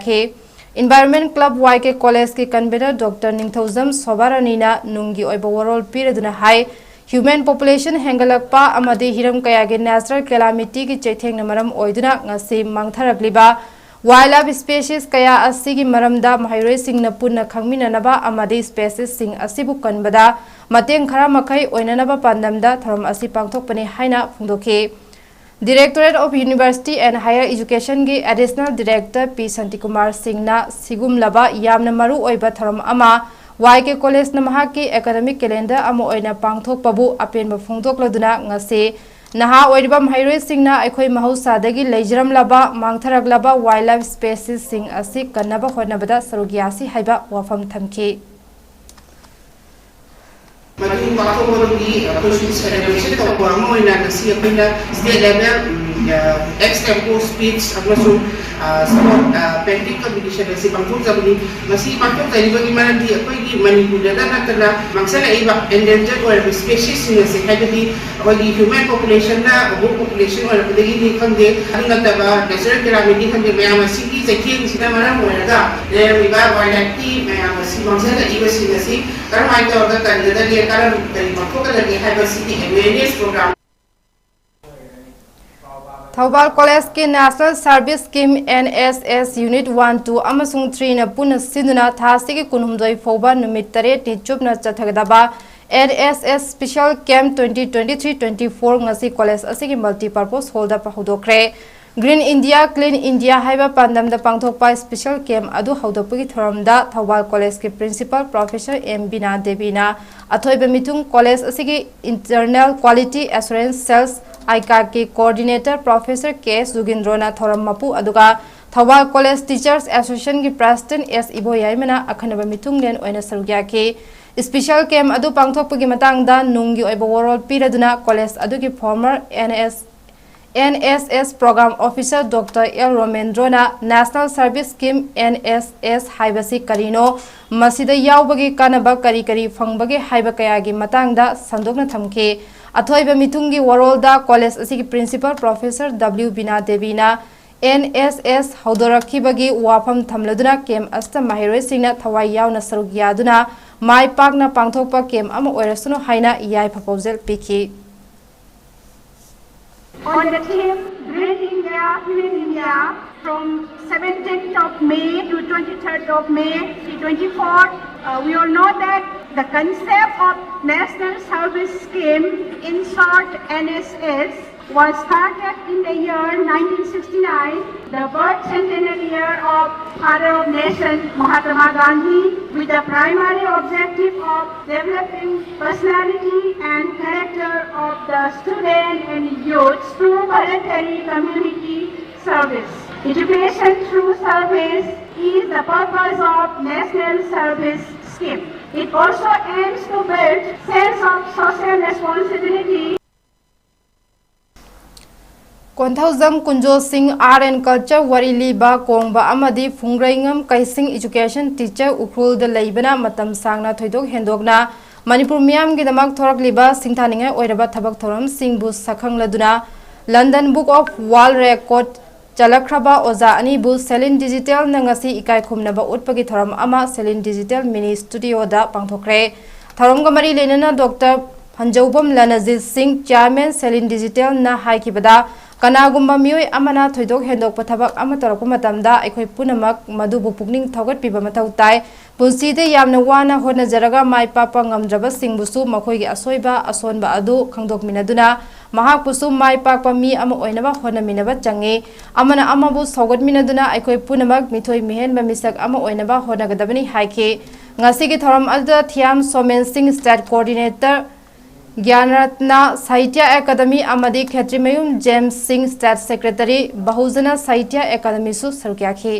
Environment Club YK College ki convener Dr. Ningthauzam Sobaranina nungi oiba overall piraduna hai human population hengalakpa amadi hiram kayage natural calamity ki chaithengna maram oiduna ngasi mangtharagliba wildlife species kaya asigi maramda mahairoi singna punna khangminanaba amadi species sing asibu kanbada mateng khara makhai oinanaba pandamda tharam asi pangthokpani haina phungdokhe Directorate of University and Higher Education की Additional Director P. Santikumar Singh na sigumlaba yamna maru oiba tharam ama YK College na mahaki academic calendar ama oina pangthok pabu apen bafungtok laduna ngase naha oiribam hairoi singna aikhoi mahausadagi leijaram laba mangtharak laba wildlife species sing asi kannaba honabada sarugyasi haiba wafam thamki Madu waktu merugi khusus celebration atau kurang mana nasi apa na state level extempo speech amasung sport painting competition nasi panggung sabuni masih panggung tadi bagaimana di apa ini Manipur dan antara mangsana iba endangered or species nasi kaya di apa di human population na book population or apa di kan de ang nataba natural calamity kan de maya masih di sekian sila mana mereka dan iba wildlife maya masih mangsana iba sih nasi karena mereka orang kan dari karena dari makhluk dari diversity awareness program. Thaubal College के National Service Scheme NSS Unit 1-2 अमसुंग 3 न पुनः सिंधुना थासी के कुनहुमदोई फोबा नुमित तरे टिचुप न चथगदबा NSS Special Camp 2023-24 ngasi college asigi multi-purpose hall da pahodokre Green India Clean India haiba pandam da pangthokpa special camp adu haudopugi thoramda Thaubal College ke principal professor M Bina Devina athoiba mitung college asigi internal quality assurance cells 𝗖𝗛𝗏 के coordinator professor K.S. जुगिंद्रोना थोरम मपु अदुगा Thoubal college teachers association की president S. इबोयाइमना अखनब मिथुंगलेन ओइना सरुग्या के स्पेशल कैम्प अदु पांगथोकपगी मतांगदा नुंगी ओइबा वरोल पीरदुना कॉलेज अदुगी former NSS programme officer doctor L. रोमेंद्रोना नेशनल सर्विस स्कीम NSS हाइबसी करिनो मसिदा यावबगी कानबा करी करी फंगबगे हाइबा कयागी मतांगदा संदोकना थमके अथोइबा मिथुंगी वरोलदा कॉलेज असिगी principal professor W. Bina Devina NSS हौदोरखिबगी वाफम थमलदुना केम अस्त माहिरोइ सिंगना थवाई यावना सरुग यादुना माइ पाकना पांगथोकपा केम अमा ओइरसुनो हाइना याय proposal पिखि On the theme Green India, Clean India from 17th of May to 23rd of May 2024, we all know that the concept of National Service Scheme, in short NSS, was started in the year 1969, the birth centenary year of Father of Nation Mahatma Gandhi, with the primary objective of developing personality and character of the student and youth through voluntary community service. Education through service is the purpose of National Service Scheme. It also aims to build sense of social responsibility. 𝗠𝗔𝗡𝗦𝗡 Art and Culture wari liba kongba amadi fungraingam kaising education teacher ukrul da leibana matam sangna thoidok hendokna Manipur miyam gi damak thorak liba singthaninga oiraba thabak thoram singbu sakhangladuna London Book of World Record Chalakhraba Oza ani bu Selin Digital nangasi ikai khumnaba utpagi thoram ama Selin Digital Mini Studio da pangthokre thoramga mari lenana Dr. Hanjaubam Lanajit Singh Chairman Selin Digital na haikibada Kanagumba mioi amana thoidok hendok pathabak ama torok matamda aikhoi punamak madubu pukning thogat piba mathau tai punside yamna wana hona jaraga mai papa ngamdraba singbusu makhoi gi asoiba asonba adu khangdok minaduna mahak pusu mai papa mi ama oinaba hona minaba change amana amabu sogot minaduna aikhoi punamak mithoi mihen ba misak ama oinaba hona gadabani haike ngasi gi thoram alda thiam somen singh state coordinator ज्ञानरत्न साहित्य अकादमी अमदी ख्यात्रिमयुम James Singh state secretary बहुजना साहित्य अकादमी सु सरुक्याखि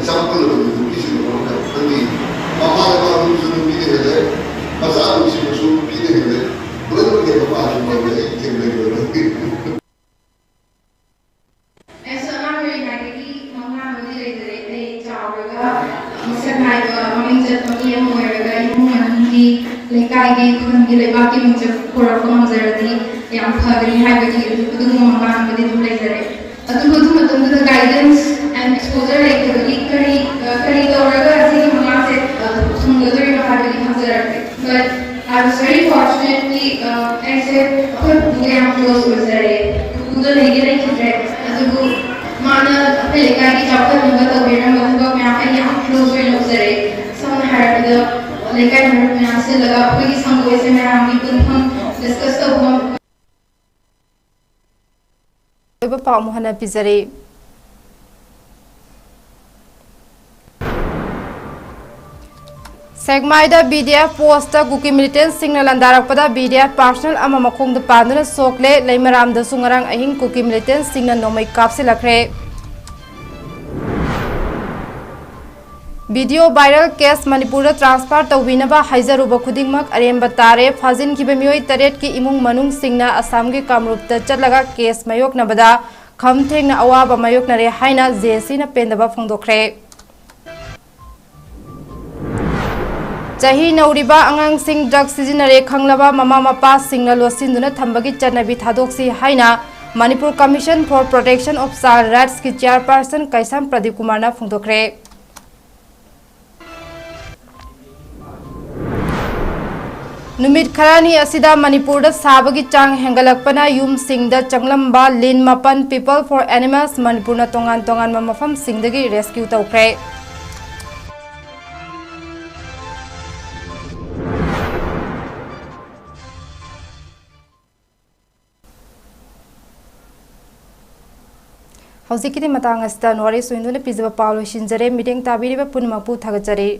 example of the education of the country. Mama and Papa should be there. Mazar should be there. Don't get a part of the thing. And so now we're in Mama really Musakai, Maming Japani, and Moiraga, Lekai, Lebaki, Pura Zerati, Yam Pagani, Habiti, Pudumama, with the laser. The guidance and exposure like the but लेकर मैं यहाँ से लगा कोई संगोई से मैं आमी तुम डिस्कस करूँगा पाव मोहन पिजरे सेगमाइदा बीडीएफ पोस्ट गुकी मिलिटेंट सिंगल लंदारकपदा बीडीएफ पार्सनल अमा मखोंग द पांदना सोकले लेमराम द सुंगरांग अहिंग गुकी मिलिटेंट सिंगल नोमै कापसिलखरे video viral case Manipur transfer तौबिनबा हाइजरुब खुदिंगमक अरेंब तारे फाजिनखिबा मियोय 8 की इमुंग मनुंग सिंगना असम के कामरूप चलगा केस मयोकनबदा खमथेंगना अवाबा मयोकनरे हाइना जेसीना पेंदबा फोंदोखरे चाही नौरिबा अंगांग सिंग ड्रग सिजिनरे खंगलबा ममा मपा सिंगना लोसिंदुना थंबगी चनबी थादोक्सी हाइना Manipur commission for protection of child rights की चेयरपर्सन कैसम प्रदीप कुमार ना फोंदोखरे नुमित खरानी असिदा मणिपुर दा साबगी चांग हेंगलकपना यूम सिंग दा चंगलंबा लिन मपन पीपल फॉर एनिमल्स मणिपुर ना तोंगान तोंगान मफम सिंगदगी रेस्क्यू तौखरे हौजिकी मतंग नोरी सुंदुन पिजब पालो शिंजरे मीटिंग ताबीरिबा पुनमपु थगचरे।